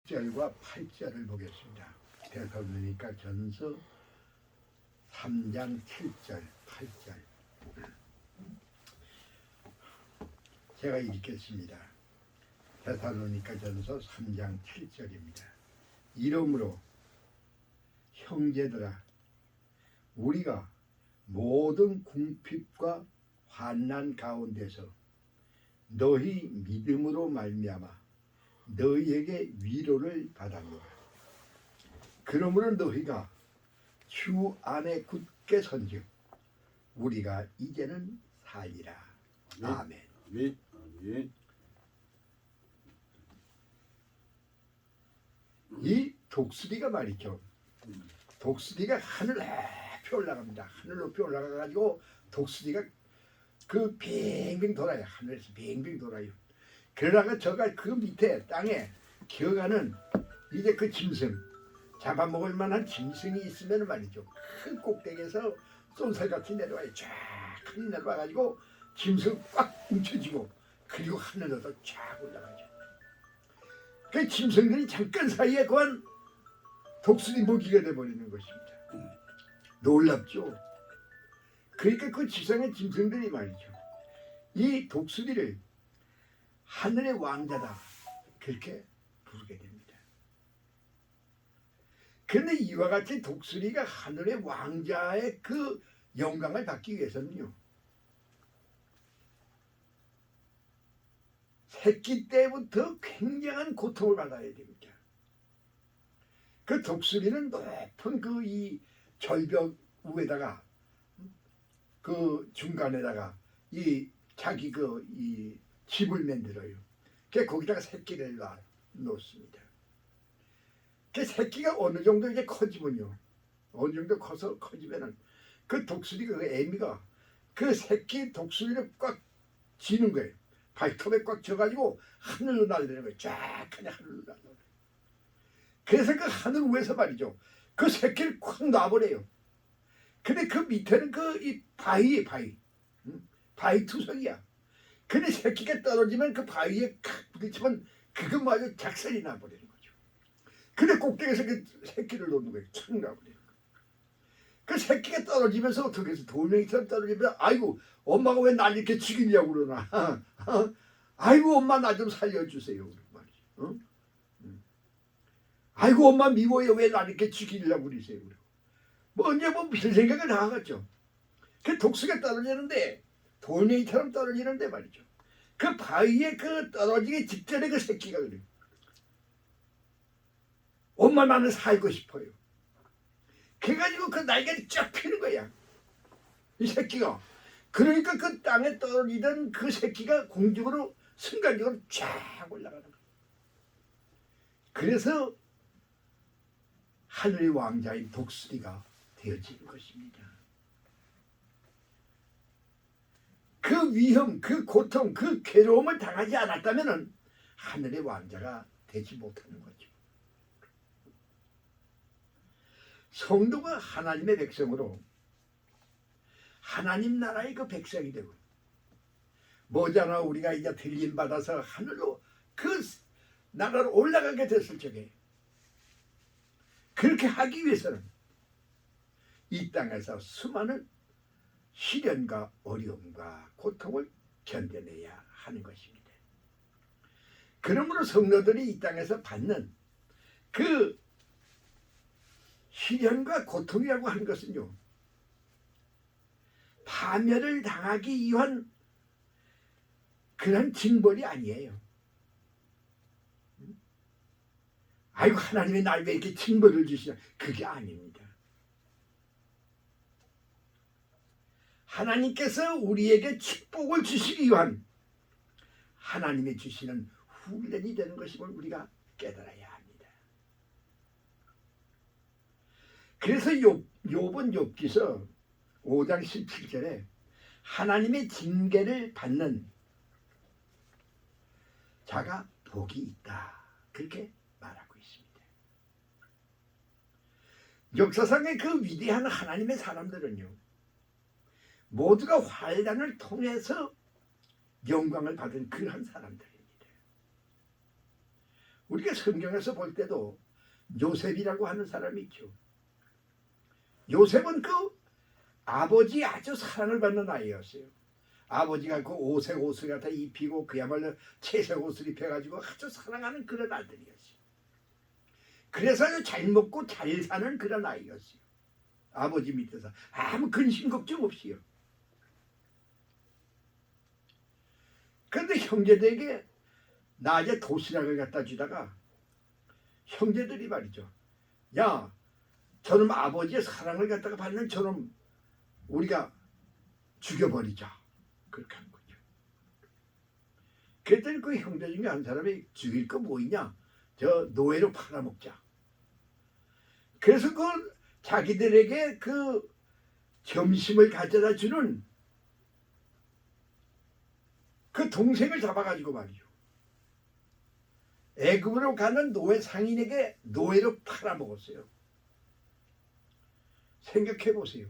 6절과 8절을 보겠습니다. 데살로니가 전서 3장 7절 8절 제가 읽겠습니다. 데살로니가 전서 3장 7절입니다. 이러므로 형제들아 우리가 모든 궁핍과 환난 가운데서 너희 믿음으로 말미암아 너희에게 위로를 받았노라. 그러므로 너희가 주 안에 굳게 선즉 우리가 이제는 살리라. 아멘. 아멘. 아멘. 이 독수리가 말이죠. 독수리가 하늘 높이 올라갑니다. 하늘 높이 올라가가지고 독수리가 그 빙빙 돌아요. 하늘에서 빙빙 돌아요. 그러다가 저가 그 밑에 땅에 기어가는 이제 그 짐승 잡아먹을 만한 짐승이 있으면 말이죠. 큰 꼭대기에서 쏜살같이 내려와요. 쫙 내려와가지고 짐승 꽉 뭉쳐지고 그리고 하늘로도 쫙 올라가죠. 그 짐승들이 잠깐 사이에 그만 독수리 먹이가 돼버리는 것입니다. 놀랍죠. 그러니까 그 지상의 짐승들이 말이죠. 이 독수리를 하늘의 왕자다 그렇게 부르게 됩니다. 그런데 이와 같이 독수리가 하늘의 왕자의 그 영광을 받기 위해서는요. 새끼 때부터 굉장한 고통을 받아야 됩니다. 그 독수리는 높은 그 이 절벽 위에다가 그 중간에다가 이 자기 그 이 집을 만들어요. 그 거기다가 새끼를 놓습니다. 그 새끼가 어느 정도 이제 커지면요. 어느 정도 커지면은 그 독수리가 그 애미가 그 새끼 독수리를 꽉 쥐는 거예요. 발톱에 꽉 쥐어가지고 하늘로 날리는 거예요. 쫙 그냥 하늘로 날려요. 그래서 그 하늘 위에서 말이죠. 그 새끼를 콱 놔버려요. 근데 그 밑에는 그 이 바위에 바위 투성이야. 근데 새끼가 떨어지면 그 바위에 칵 부딪히면 그것마저 작살이 나버리는 거죠. 근데 꼭대기에서 그 새끼를 놓는 거예요. 착 나버리는 거예요. 그 새끼가 떨어지면서 어떻게 해서 돌멩이처럼 떨어지면 아이고 엄마가 왜 날 이렇게 죽이냐고 그러나 아이고 엄마 나 좀 살려주세요 말이죠. 어? 아이고 엄마 미워요 왜 날 이렇게 죽이려고 그러세요. 뭐 언제 뭐 별 생각을 다 하겠죠. 그 독수리가 떨어지는데 돌멩이처럼 떨어지는데 말이죠. 그 바위에 그 떨어지기 직전에 그 새끼가 그래요. 엄마 나는 살고 싶어요. 그래가지고 그 날개를 쫙 펴는 거야. 이 새끼가. 그러니까 그 땅에 떨어지던 그 새끼가 공중으로 순간적으로 쫙 올라가는 거야. 그래서 하늘의 왕자인 독수리가 되어지는 것입니다. 그 위험, 그 고통, 그 괴로움을 당하지 않았다면 하늘의 왕자가 되지 못하는 거죠. 성도가 하나님의 백성으로 하나님 나라의 그 백성이 되고 뭐잖아 우리가 이제 들림 받아서 하늘로 그 나라로 올라가게 됐을 적에 그렇게 하기 위해서는 이 땅에서 수많은 시련과 어려움과 고통을 견뎌내야 하는 것입니다. 그러므로 성도들이 이 땅에서 받는 그 시련과 고통이라고 하는 것은요. 파멸을 당하기 위한 그런 징벌이 아니에요. 아이고 하나님이 날 왜 이렇게 징벌을 주시냐. 그게 아닙니다. 하나님께서 우리에게 축복을 주시기 위한 하나님이 주시는 훈련이 되는 것임을 우리가 깨달아야 합니다. 그래서 욥은 욥기서 5장 17절에 하나님의 징계를 받는 자가 복이 있다. 그렇게 말하고 있습니다. 역사상의 그 위대한 하나님의 사람들은요. 모두가 환난을 통해서 영광을 받은 그러한 사람들입니다. 우리가 성경에서 볼 때도 요셉이라고 하는 사람이 있죠. 요셉은 그 아버지 아주 사랑을 받는 아이였어요. 아버지가 그 오색 옷을 갖다 입히고 그야말로 채색 옷을 입혀가지고 아주 사랑하는 그런 아들이었어요. 그래서 아주 잘 먹고 잘 사는 그런 아이였어요. 아버지 밑에서 아무 근심 걱정 없이요. 그런데 형제들에게 낮에 도시락을 갖다 주다가 형제들이 말이죠. 야, 저놈 아버지의 사랑을 갖다가 받는 저놈 우리가 죽여버리자. 그렇게 한 거죠. 그랬더니 그 형제 중에 한 사람이 죽일 거 뭐 있냐? 저 노예로 팔아먹자. 그래서 그 자기들에게 그 점심을 가져다 주는 그 동생을 잡아가지고 말이죠. 애굽으로 가는 노예 상인에게 노예로 팔아먹었어요. 생각해 보세요.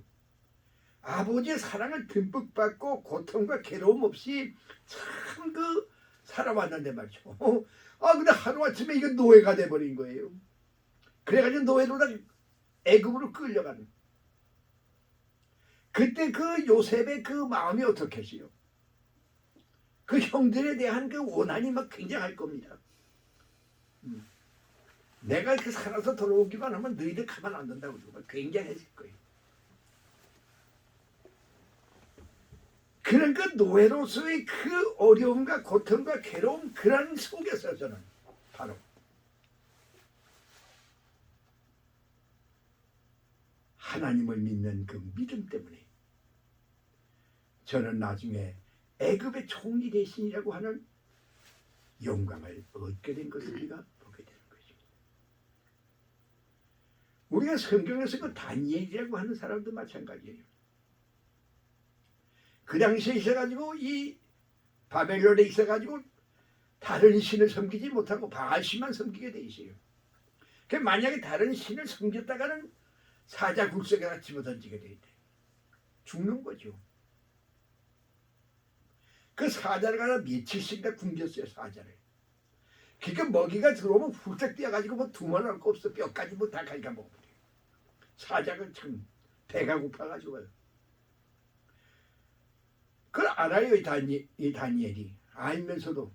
아버지의 사랑을 듬뿍 받고 고통과 괴로움 없이 참 그 살아왔는데 말이죠. 근데 하루아침에 이거 노예가 돼버린 거예요. 그래가지고 노예로 다 애굽으로 끌려가는. 그때 그 요셉의 그 마음이 어떻겠어요? 그 형들에 대한 그 원한이 막 굉장할 겁니다. 내가 그 살아서 돌아오기만 하면 너희들 가만 안 둔다고 굉장했을 거예요. 그런 그 노예로서의 그 어려움과 고통과 괴로움 그런 속에서 저는 바로 하나님을 믿는 그 믿음 때문에 저는 나중에 애굽의 총리 대신이라고 하는 영광을 얻게 된 것을 우리가 보게 되는 것입니다. 우리가 성경에서 그 다니엘이라고 하는 사람도 마찬가지예요. 그 당시에 있어가지고 이 바벨론에 있어가지고 다른 신을 섬기지 못하고 바알신만 섬기게 돼 있어요. 그 만약에 다른 신을 섬겼다가는 사자 굴속에다 집어던지게 돼 있대. 죽는 거죠. 그 사자를 갖다 며칠씩이나 굶겼어요. 사자를. 그러니까 먹이가 들어오면 훌쩍 뛰어가지고 뭐 두말할 거 없어. 뼈까지 뭐 다 갈가 먹어버려요. 사자가 참 배가 고파가지고. 그걸 알아요. 이 다니엘이. 알면서도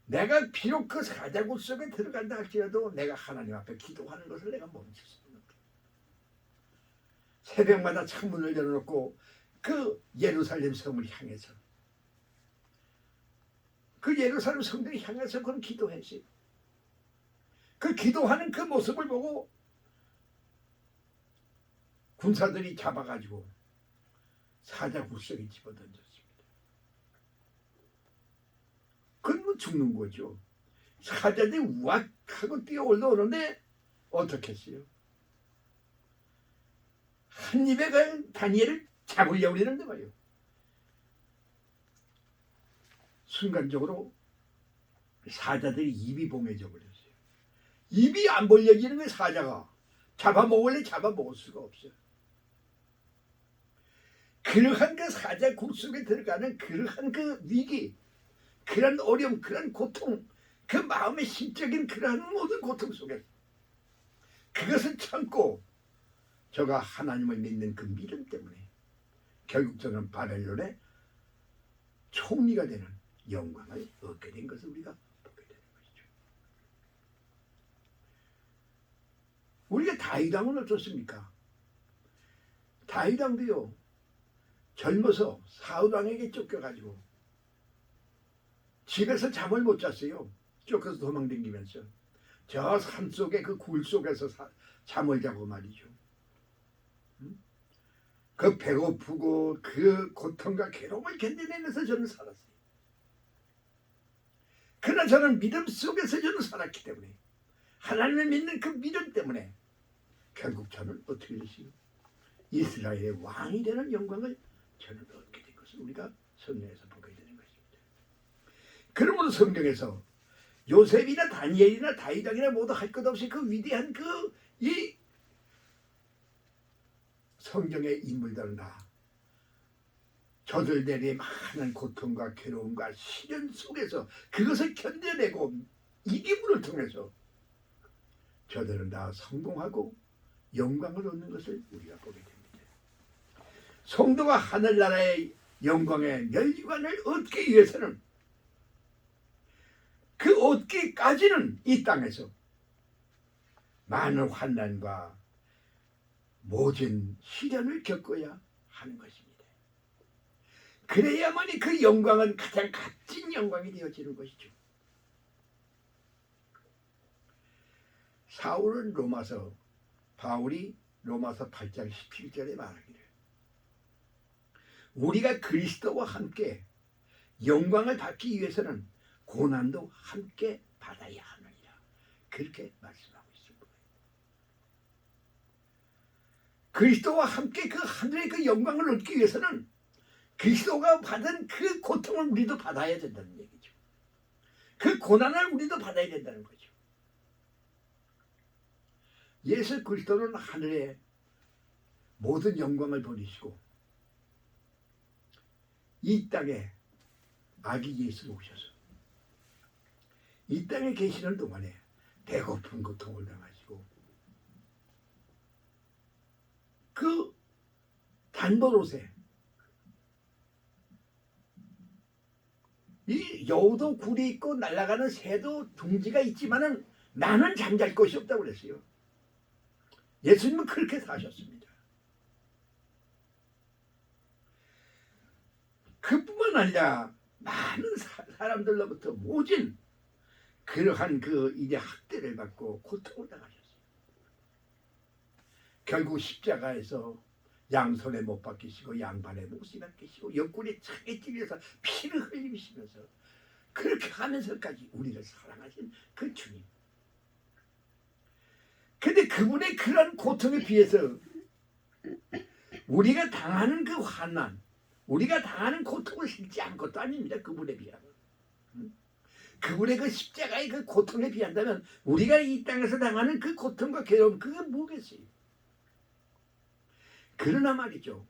내가 비록 그 사자굴 속에 들어간다 할지라도 내가 하나님 앞에 기도하는 것을 내가 멈출 수 없는 거예요. 새벽마다 창문을 열어놓고 그 예루살렘 성을 향해서 그 예루살렘 성들을 향해서 그런 기도했어요. 그 기도하는 그 모습을 보고 군사들이 잡아가지고 사자 굴속에 집어던졌습니다. 그건 뭐 죽는 거죠. 사자들이 우악 하고 뛰어 올라오는데 어떻게 했어요? 한 입에 그 다니엘을 잡으려고 그러는데 말이에요. 순간적으로 사자들이 입이 봉해져 버렸어요. 입이 안 벌려지는 게 사자가 잡아먹을래 잡아먹을 수가 없어요. 그러한 그 사자 굴 속에 들어가는 그러한 그 위기, 그런 어려움, 그런 고통, 그 마음의 심적인 그러한 모든 고통 속에 그것을 참고 저가 하나님을 믿는 그 믿음 때문에 결국 저는 바벨론의 총리가 되는 영광을 얻게 된 것을 우리가 보게 되는 것이죠. 우리가 다윗 왕은 어떻습니까? 다윗 왕도요. 젊어서 사울 왕에게 쫓겨가지고 집에서 잠을 못 잤어요. 쫓겨서 도망다니면서 저 산속에 그 굴 속에서 잠을 자고 말이죠. 그 배고프고 그 고통과 괴로움을 견뎌내면서 저는 살았어요. 그러나 저는 믿음 속에서 저는 살았기 때문에 하나님을 믿는 그 믿음 때문에 결국 저는 어떻게 되시요? 이스라엘의 왕이 되는 영광을 저는 얻게 된 것을 우리가 성경에서 보게 되는 것입니다. 그러므로 성경에서 요셉이나 다니엘이나 다윗 왕이나 모두 할 것 없이 그 위대한 이 성경의 인물들은 다 저들들의 많은 고통과 괴로움과 시련 속에서 그것을 견뎌내고 이 기분을 통해서 저들은 다 성공하고 영광을 얻는 것을 우리가 보게 됩니다. 성도가 하늘나라의 영광의 멸류관을 얻기 위해서는 그 얻기까지는 이 땅에서 많은 환난과 모진 시련을 겪어야 하는 것입니다. 그래야만이 그 영광은 가장 값진 영광이 되어지는 것이죠. 바울이 로마서 8장 17절에 말하기를 우리가 그리스도와 함께 영광을 받기 위해서는 고난도 함께 받아야 하느니라 그렇게 말씀하고 있습니다. 그리스도와 함께 그 하늘의 그 영광을 얻기 위해서는 그리스도가 받은 그 고통을 우리도 받아야 된다는 얘기죠. 그 고난을 우리도 받아야 된다는 거죠. 예수 그리스도는 하늘의 모든 영광을 버리시고 이 땅에 아기 예수로 오셔서 이 땅에 계시는 동안에 배고픈 고통을 당하시고 그 단벌옷에 이 여우도 굴이 있고 날아가는 새도 둥지가 있지만은 나는 잠잘 곳이 없다고 그랬어요. 예수님은 그렇게 사셨습니다. 그뿐만 아니라 많은 사람들로부터 모진 그러한 그 이제 학대를 받고 고통을 당하셨어요. 결국 십자가에서 양손에 못 박히시고 양발에 못이 박히시고 옆구리에 차게 찔려서 피를 흘리시면서 그렇게 하면서까지 우리를 사랑하신 그 주님. 근데 그분의 그런 고통에 비해서 우리가 당하는 그 환난, 우리가 당하는 고통을 실지 아무것도 아닙니다. 그분에 비하면. 그분의 그 십자가의 그 고통에 비한다면 우리가 이 땅에서 당하는 그 고통과 괴로움 그게 뭐겠어요? 그러나 말이죠.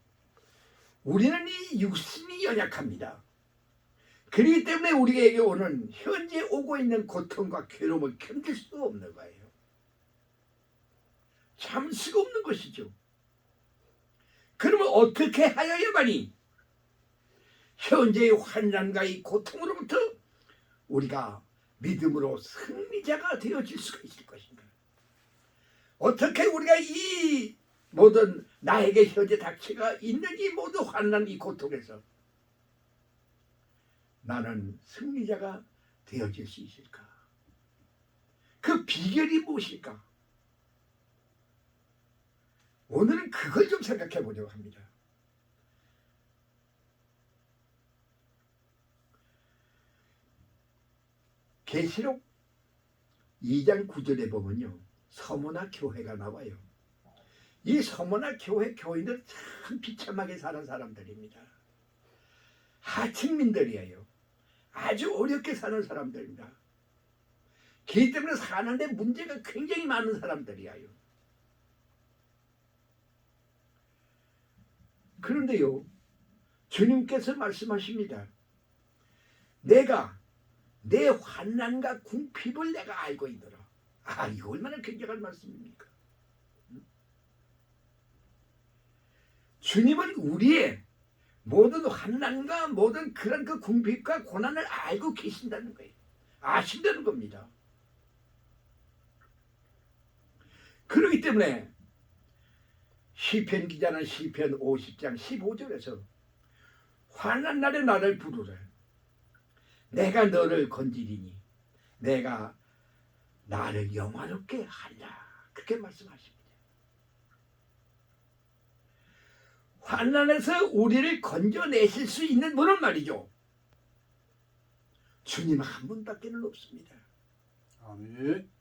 우리는 이 육신이 연약합니다. 그렇기 때문에 우리에게 오는 현재 오고 있는 고통과 괴로움을 견딜 수 없는 거예요. 참을 수가 없는 것이죠. 그러면 어떻게 하여야만이 현재의 환난과 이 고통으로부터 우리가 믿음으로 승리자가 되어질 수가 있을 것인가? 어떻게 우리가 이 모든 나에게 현재 닥쳐가 있는 이 모든 환난 이 고통에서 나는 승리자가 되어질 수 있을까? 그 비결이 무엇일까? 오늘은 그걸 좀 생각해 보려고 합니다. 계시록 2장 9절에 보면요. 서머나 교회가 나와요. 이 서머나 교회 교인들 참 비참하게 사는 사람들입니다. 하층민들이에요. 아주 어렵게 사는 사람들입니다. 그렇기 때문에 사는데 문제가 굉장히 많은 사람들이에요. 그런데요. 주님께서 말씀하십니다. 내가 내 환난과 궁핍을 내가 알고 있노라. 아, 이거 얼마나 굉장한 말씀입니까? 주님은 우리의 모든 환난과 모든 그런 그 궁핍과 고난을 알고 계신다는 거예요. 아신다는 겁니다. 그렇기 때문에 시편 기자는 시편 50장 15절에서 환난 날에 나를 부르라. 내가 너를 건지리니 내가 나를 영화롭게 하리라. 그렇게 말씀하십니다. 환난에서 우리를 건져내실 수 있는 분은 말이죠. 주님 한 분밖에는 없습니다. 아멘.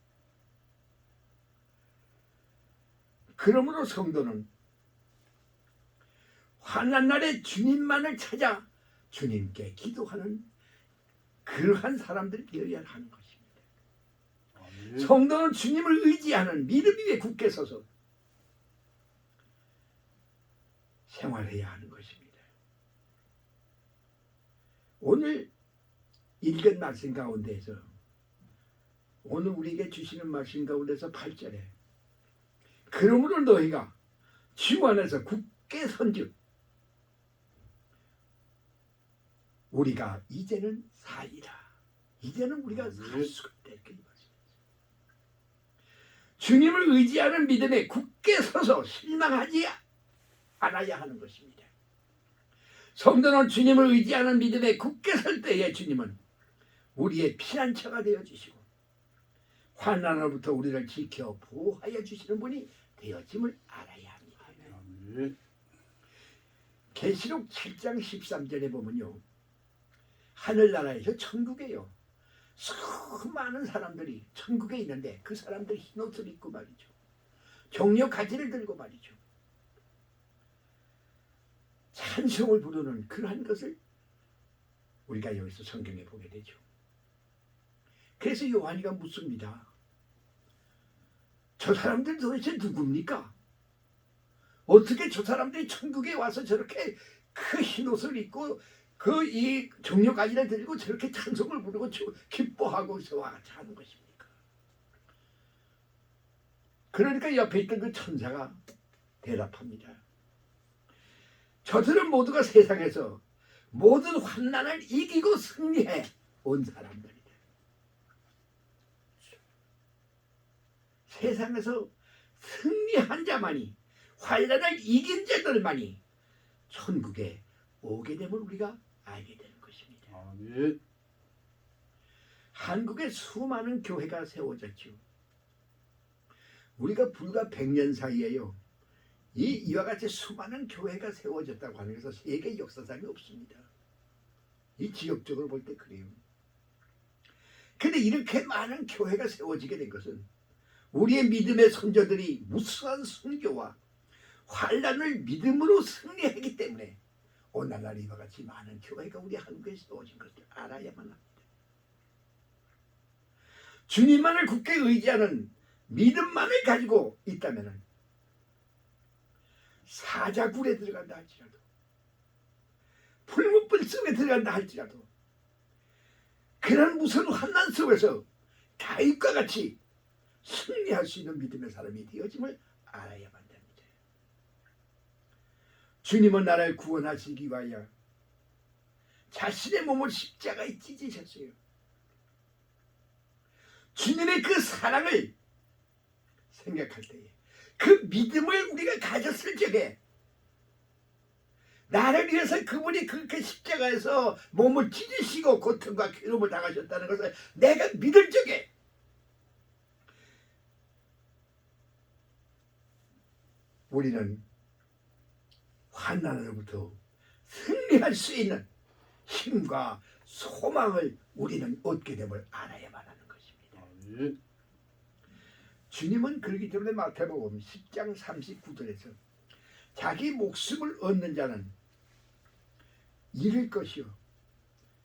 그러므로 성도는 환난 날에 주님만을 찾아 주님께 기도하는 그러한 사람들이 되어야 하는 것입니다. 아멘. 성도는 주님을 의지하는 믿음 위에 굳게 서서 생활해야 하는 것입니다. 오늘 읽은 말씀 가운데에서 오늘 우리에게 주시는 말씀 가운데서 8절에 그러므로 너희가 주 안에서 굳게 선즉 우리가 이제는 살리라. 이제는 우리가 살 수가 있다. 이렇게 말씀했어요. 주님을 의지하는 믿음에 굳게 서서 실망하지 않아야 하는 것입니다. 성도는 주님을 의지하는 믿음에 굳게 설 때에 주님은 우리의 피난처가 되어주시고 환난으로부터 우리를 지켜 보호하여 주시는 분이 되어짐을 알아야 합니다. 아멘. 계시록 7장 13절에 보면요, 하늘나라에서 천국에요, 수많은 사람들이 천국에 있는데 그 사람들이 흰옷을 입고 말이죠, 종려 가지를 들고 말이죠, 찬송을 부르는 그러한 것을 우리가 여기서 성경에 보게 되죠. 그래서 요한이가 묻습니다. 저 사람들 도대체 누굽니까? 어떻게 저 사람들이 천국에 와서 저렇게 그 흰옷을 입고 그 이 종려가지를 들고 저렇게 찬송을 부르고 기뻐하고 저와 같이 하는 것입니까? 그러니까 옆에 있던 그 천사가 대답합니다. 저들은 모두가 세상에서 모든 환난을 이기고 승리해 온 사람들이다. 세상에서 승리한 자만이, 환난을 이긴 자들만이 천국에 오게 되면 우리가 알게 되는 것입니다. 아멘. 한국에 수많은 교회가 세워졌죠. 우리가 불과 100년 사이에요, 이와 같이 수많은 교회가 세워졌다고 하는 것은 세계 역사상에 없습니다. 이 지역적으로 볼 때 그래요. 근데 이렇게 많은 교회가 세워지게 된 것은 우리의 믿음의 선조들이 무수한 순교와 환난을 믿음으로 승리하기 때문에 오늘날 이와 같이 많은 교회가 우리 한국에 세워진 것을 알아야만 합니다. 주님만을 굳게 의지하는 믿음만을 가지고 있다면 사자굴에 들어간다 할지라도, 풀무불 속에 들어간다 할지라도, 그런 무서운 환난 속에서 다윗과 같이 승리할 수 있는 믿음의 사람이 되어짐을 알아야만 됩니다. 주님은 나를 구원하시기 위하여 자신의 몸을 십자가에 찢으셨어요. 주님의 그 사랑을 생각할 때에, 그 믿음을 우리가 가졌을 적에, 나를 위해서 그분이 그렇게 십자가에서 몸을 찢으시고 고통과 괴로움을 당하셨다는 것을 내가 믿을 적에 우리는 환난으로부터 승리할 수 있는 힘과 소망을 우리는 얻게 됨을 알아야만 하는 것입니다. 아멘. 주님은 그렇기 때문에 마태복음 10장 39절에서 자기 목숨을 얻는 자는 잃을 것이요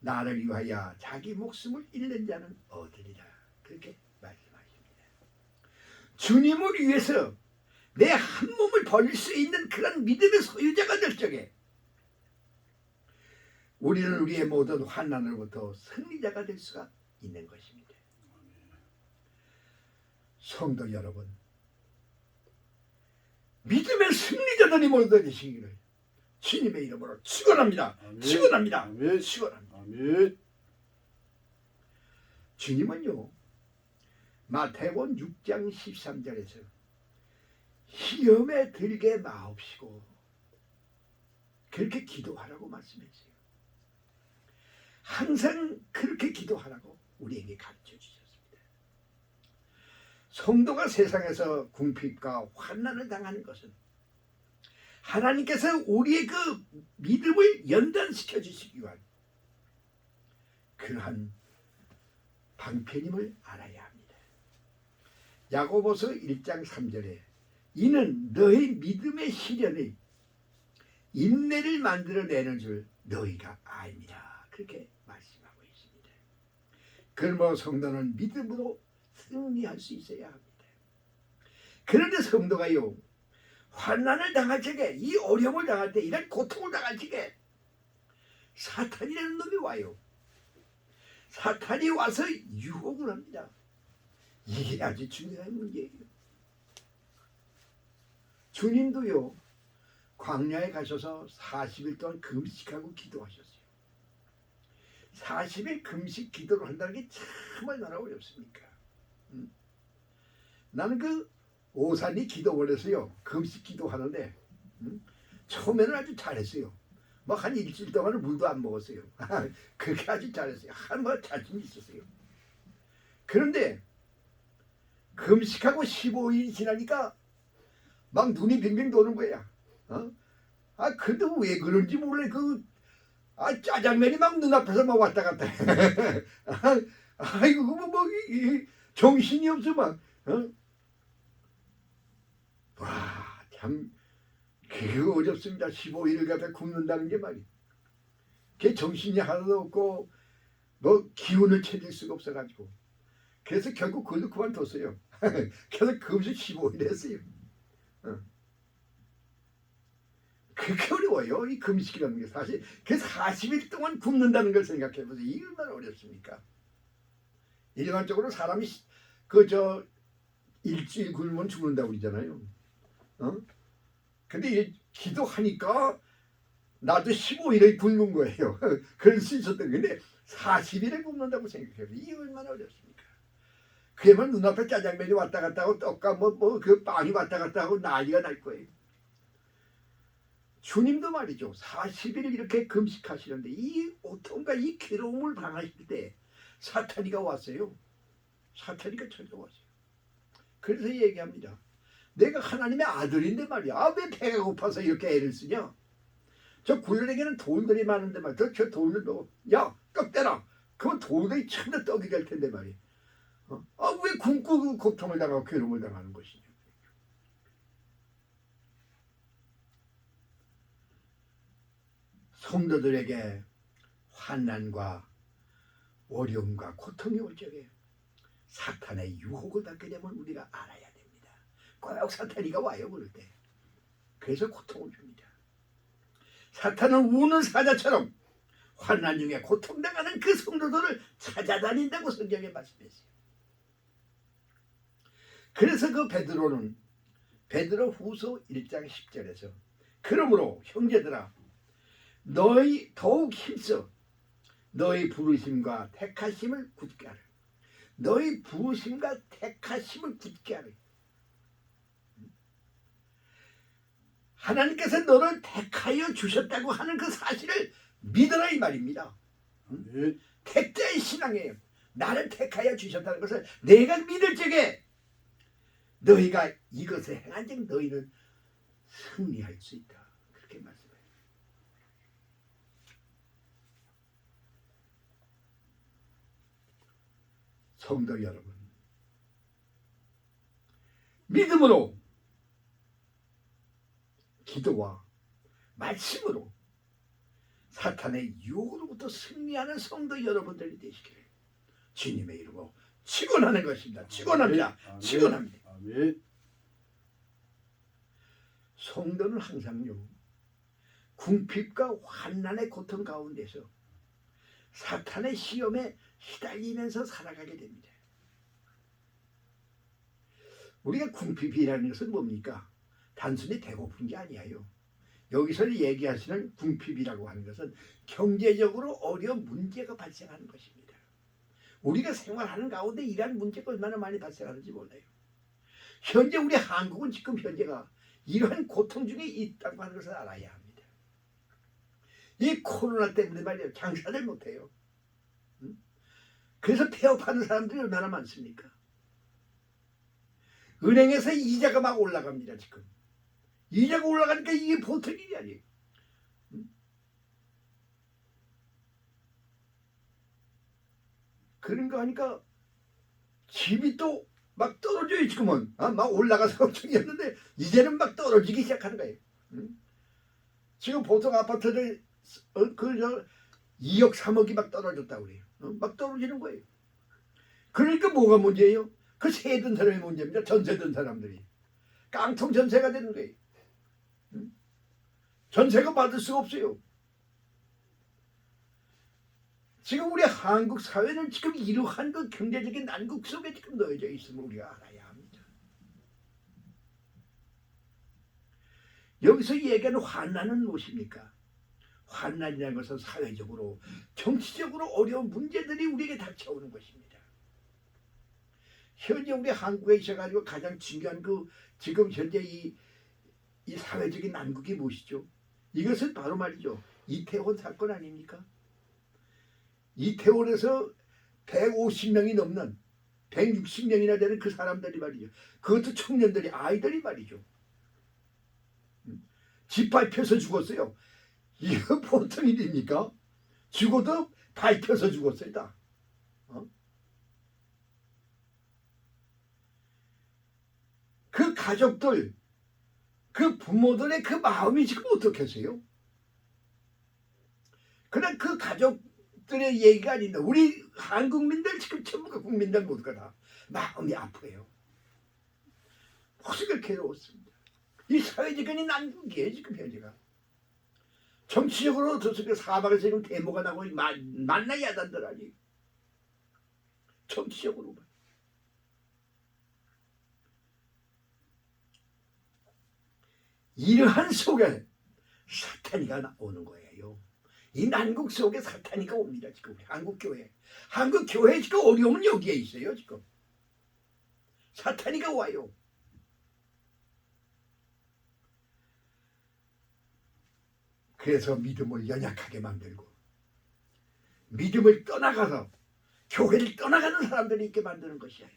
나를 위하여 자기 목숨을 잃는 자는 얻으리라, 그렇게 말씀하십니다. 주님을 위해서 내 한 몸을 버릴 수 있는 그런 믿음의 소유자가 될 적에 우리는 우리의 모든 환난으로부터 승리자가 될 수가 있는 것입니다. 성도 여러분, 믿음의 승리자들이 모두 되시기를 주님의 이름으로 축원합니다. 아멘. 축원합니다. 아멘. 축원합니다. 아멘. 주님은요, 마태복음 6장 13절에서 시험에 들게 마옵시고 그렇게 기도하라고 말씀했어요. 항상 그렇게 기도하라고 우리에게 가르쳐 주셨습니다. 성도가 세상에서 궁핍과 환난을 당하는 것은 하나님께서 우리의 그 믿음을 연단시켜 주시기 위한 그러한 방편임을 알아야 합니다. 야고보서 1장 3절에 이는 너희 믿음의 시련이 인내를 만들어내는 줄 너희가 압니다, 그렇게 말씀하고 있습니다. 그러므로 성도는 믿음으로 승리할 수 있어야 합니다. 그런데 성도가요, 환난을 당할 적에, 이 어려움을 당할 때, 이런 고통을 당할 적에 사탄이라는 놈이 와요. 사탄이 와서 유혹을 합니다. 이게 아주 중요한 문제예요. 주님도요 광야에 가셔서 40일 동안 금식하고 기도하셨어요. 40일 금식 기도를 한다는 게 참 얼마나 어렵습니까? 나는 그 오산이 기도원에서요 금식 기도하는데 처음에는 아주 잘했어요. 뭐 한 일주일 동안은 물도 안 먹었어요. 그렇게 아주 잘했어요. 뭐 자신이 있었어요. 그런데 금식하고 15일이 지나니까 막 눈이 빙빙 도는 거야. 근데 왜 그런지 몰라. 짜장면이 막 눈앞에서 막 왔다 갔다 해. 아이고 정신이 없어 막. 와, 참 그거 어렵습니다. 15일을 갖다 굶는다는 게 말이야. 그게 정신이 하나도 없고 뭐 기운을 찾을 수가 없어가지고 그래서 결국 그걸로 그만뒀어요. 그래서 금식 15일 했어요. 그렇게 어려워요. 이 금식이라는 게 사실 그 40일 동안 굶는다는 걸 생각해보세요. 이게 얼마나 어렵습니까? 일반적으로 사람이 일주일 굶으면 죽는다고 그러잖아요. 근데 기도하니까 나도 15일을 굶는 거예요. 그럴 수 있었던 건데 40일을 굶는다고 생각해보세요. 이게 얼마나 어렵습니까? 그러면 눈앞에 짜장면이 왔다 갔다 하고 떡과 그 빵이 왔다 갔다 하고 난리가 날 거예요. 주님도 말이죠. 40일 이렇게 금식하시는데 이 어떤가 이 괴로움을 당하실 때 사탄이가 왔어요. 사탄이가 찾아왔어요. 그래서 얘기합니다. 내가 하나님의 아들인데 말이야. 왜 배가 고파서 이렇게 애를 쓰냐? 저 굴레에게는 돌들이 많은데 말이야. 저 돌들 야, 떡 떼라. 그건 돌들이 참나 떡이 될 텐데 말이야. 왜 굶고 고통을 당하고 괴로움을 당하는 것이냐? 성도들에게 환난과 어려움과 고통이 올 적에 사탄의 유혹을 받게 되면 우리가 알아야 됩니다. 꼭 사탄이가 와요 그럴 때. 그래서 고통을 줍니다. 사탄은 우는 사자처럼 환난 중에 고통당하는 그 성도들을 찾아다닌다고 성경에 말씀했어요. 그래서 그 베드로 후서 1장 10절에서 그러므로 형제들아 너희 더욱 힘써 너희 부르심과 택하심을 굳게 하라. 너희 부르심과 택하심을 굳게 하라. 하나님께서 너를 택하여 주셨다고 하는 그 사실을 믿어라 이 말입니다. 택자의 신앙이에요. 나를 택하여 주셨다는 것을 내가 믿을 적에 너희가 이것을 행한 적 너희는 승리할 수 있다. 그렇게 말씀해요. 성도 여러분, 믿음으로 기도와 말씀으로 사탄의 유혹으로부터 승리하는 성도 여러분들이 되시기를 주님의 이름으로 축원하는 것입니다. 축원합니다. 축원합니다. 아멘. 성도는 항상요 궁핍과 환난의 고통 가운데서 사탄의 시험에 시달리면서 살아가게 됩니다. 우리가 궁핍이라는 것은 뭡니까? 단순히 배고픈 게 아니에요. 여기서 얘기하시는 궁핍이라고 하는 것은 경제적으로 어려운 문제가 발생하는 것입니다. 우리가 생활하는 가운데 이러한 문제가 얼마나 많이 발생하는지 몰라요. 현재 우리 한국은 지금 현재가 이러한 고통 중에 있다고 하는 것을 알아야 합니다. 이 코로나 때문에 말이에요. 장사를 못해요. 그래서 폐업하는 사람들이 얼마나 많습니까? 은행에서 이자가 막 올라갑니다. 지금 이자가 올라가니까 이게 보통 일이 아니에요. 그런 거 하니까 집이 또 막 떨어져요. 지금은 막 올라가서 중이었는데 이제는 막 떨어지기 시작하는 거예요. 지금 보통 아파트를 2억 3억이 막 떨어졌다고 그래요. 막 떨어지는 거예요. 그러니까 뭐가 문제예요? 그 세 든 사람이 문제입니다. 전세 든 사람들이 깡통 전세가 되는 거예요. 전세가 받을 수가 없어요. 지금 우리 한국 사회는 지금 이러한 그 경제적인 난국 속에 지금 놓여져 있음을 우리가 알아야 합니다. 여기서 얘기하는 환난은 무엇입니까? 환난이라는 것은 사회적으로 정치적으로 어려운 문제들이 우리에게 닥쳐오는 것입니다. 현재 우리 한국에 있어가지고 가장 중요한 그 지금 현재 이 사회적인 난국이 무엇이죠? 이것은 바로 말이죠. 이태원 사건 아닙니까? 이태원에서 150명이 넘는 160명이나 되는 그 사람들이 말이죠. 그것도 청년들이 아이들이 말이죠. 집 밟혀서 죽었어요. 이거 보통 일입니까? 죽어도 밟혀서 죽었어요. 다. 그 가족들, 그 부모들의 그 마음이 지금 어떻겠어요? 그냥 그 가족들의 얘기가 아닌데 우리 한국민들 지금 전부가 국민들 모두가 다 마음이 아프해요. 모두가 괴로웠습니다. 이 사회적인 난국이에요 지금 현재가. 정치적으로 저쪽에 사방에서 지금 데모가 나고 만나 야단들 아니. 정치적으로만. 이러한 속에 사탄이가 나오는 거예요. 이 난국 속에 사탄이가 옵니다. 지금 우리 한국교회. 한국교회 지금 어려움은 여기에 있어요. 지금. 사탄이가 와요. 그래서 믿음을 연약하게 만들고 믿음을 떠나가서 교회를 떠나가는 사람들이 있게 만드는 것이에요.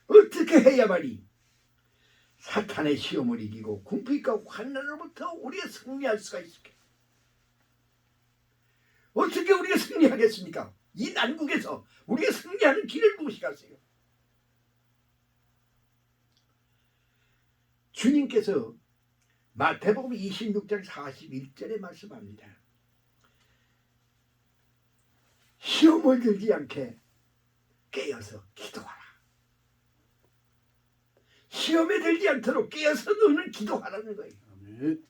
어떻게 해야만이 사탄의 시험을 이기고 궁핍과 환난으로부터 우리가 승리할 수가 있을까? 어떻게 우리가 승리하겠습니까? 이 난국에서 우리가 승리하는 길을 무엇이겠어요? 주님께서 마태복음 26장 41절에 말씀합니다. 시험을 들지 않게 깨어서 기도하라. 시험에 들지 않도록 깨어서 너는 기도하라는 거예요. 아멘.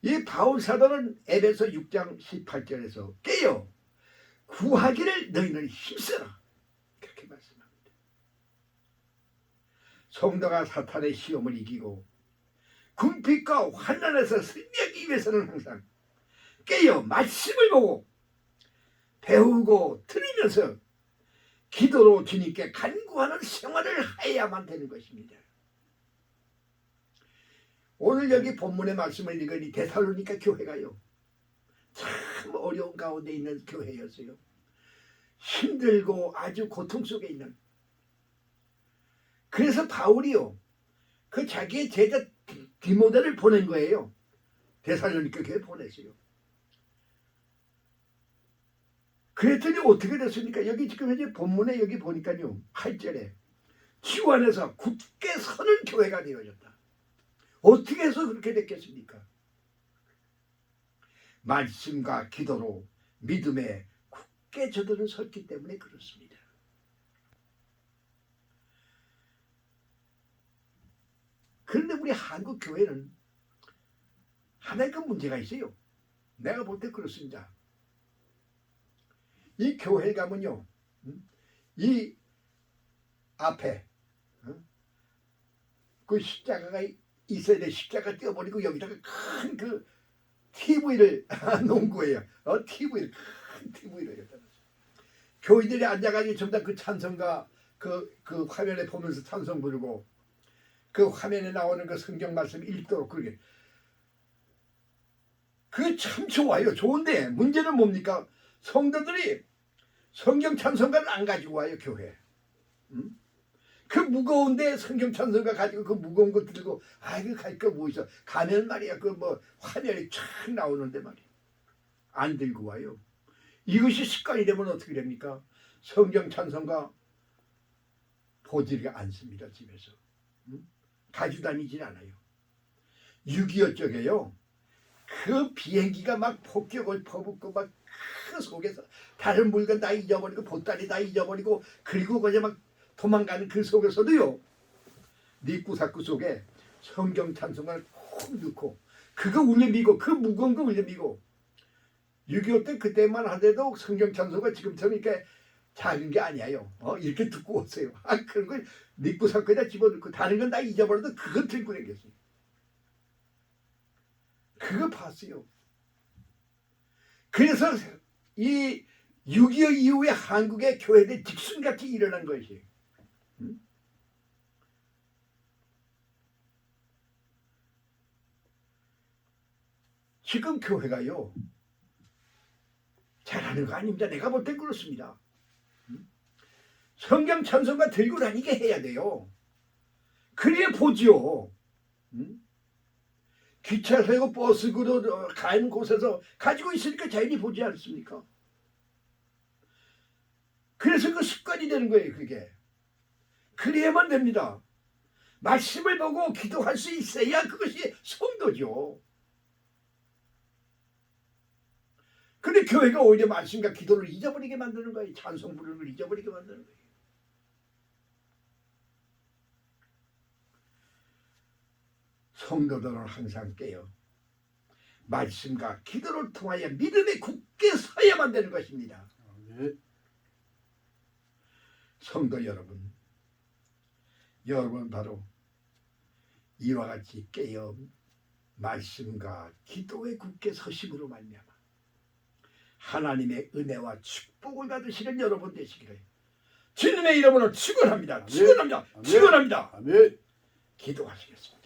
이 바울 사도는 에베소 6장 18절에서 깨어 구하기를 너희는 힘써라. 그렇게 말씀합니다. 성도가 사탄의 시험을 이기고 궁핍과 환난에서 승리하기 위해서는 항상 깨어 말씀을 보고 배우고 들으면서 기도로 주님께 간구하는 생활을 해야만 되는 것입니다. 오늘 여기 본문의 말씀을 읽으니 데살로니가 교회가요. 참 어려운 가운데 있는 교회였어요. 힘들고 아주 고통 속에 있는. 그래서 바울이요. 그 자기의 제자 디모데를 보낸 거예요. 데살로니가 교회에 보냈어요. 그랬더니 어떻게 됐습니까? 여기 지금 현재 본문에 여기 보니까요. 8절에 주 안에서 굳게 서는 교회가 되어졌다. 어떻게 해서 그렇게 됐겠습니까? 말씀과 기도로 믿음에 굳게 저들은 섰기 때문에 그렇습니다. 그런데 우리 한국 교회는 하나의 그 문제가 있어요. 내가 볼 때 그렇습니다. 이 교회 가면요, 이 앞에 그 십자가가 있어야 돼. 십자가 띄워버리고 여기다가 큰 그 TV를 놓은 거예요. TV를 큰 TV를 여기다 놨어요. 교인들이 앉아가지고 전부 다 그 찬송가 그 화면에 보면서 찬송 부르고 그 화면에 나오는 그 성경 말씀 읽도록 그게 참 좋아요. 좋은데 문제는 뭡니까? 성도들이 성경 찬송가를 안 가지고 와요. 교회. 그 무거운데 성경 찬송가 가지고 그 무거운 거 들고 이거 갈 거 뭐 있어. 가면 말이야 그 뭐 화면이 쫙 나오는데 말이야. 안 들고 와요. 이것이 습관이 되면 어떻게 됩니까? 성경 찬송가 보지를 않습니다. 집에서. 가지고 다니질 않아요. 6.25 쪽에요. 그 비행기가 막 폭격을 퍼붓고 막 그 속에서 다른 물건 다 잊어버리고 보따리 다 잊어버리고 그리고 그냥 막 도망가는 그 속에서도요. 네 구사구 속에 성경 찬송을 콕 넣고 그거 울려미고 그 무거운 거 울려미고 6.25 때 그때만 하더라도 성경 찬송가 지금처럼 이렇게 작은 게 아니에요. 이렇게 듣고 오세요. 그런 걸 믿고 상거에다 집어넣고 다른 건 다 잊어버려도 그거 들고 다녔어요. 그거 봤어요. 그래서 이 6.25 이후에 한국의 교회들 직순같이 일어난 것이에요. 지금 교회가요 잘하는 거 아닙니다. 내가 볼 땐 그렇습니다. 성경 찬송가 들고 다니게 해야 돼요. 그래야 보지요. 기차 타고 버스 그로 가는 곳에서 가지고 있으니까 자연히 보지 않습니까? 그래서 그 습관이 되는 거예요. 그게 그래야만 됩니다. 말씀을 보고 기도할 수 있어야 그것이 성도죠. 근데 교회가 오히려 말씀과 기도를 잊어버리게 만드는 거예요. 찬송 부르는 걸 잊어버리게 만드는 거예요. 성도들은 항상 깨요. 말씀과 기도를 통하여 믿음에 굳게 서야만 되는 것입니다. 아멘. 성도 여러분, 여러분 바로 이와 같이 깨어 말씀과 기도에 굳게 서심으로 말미암아 하나님의 은혜와 축복을 받으시는 여러분 되시기를 주님의 이름으로 축원합니다. 축원합니다. 축원합니다. 아멘. 기도하시겠습니다.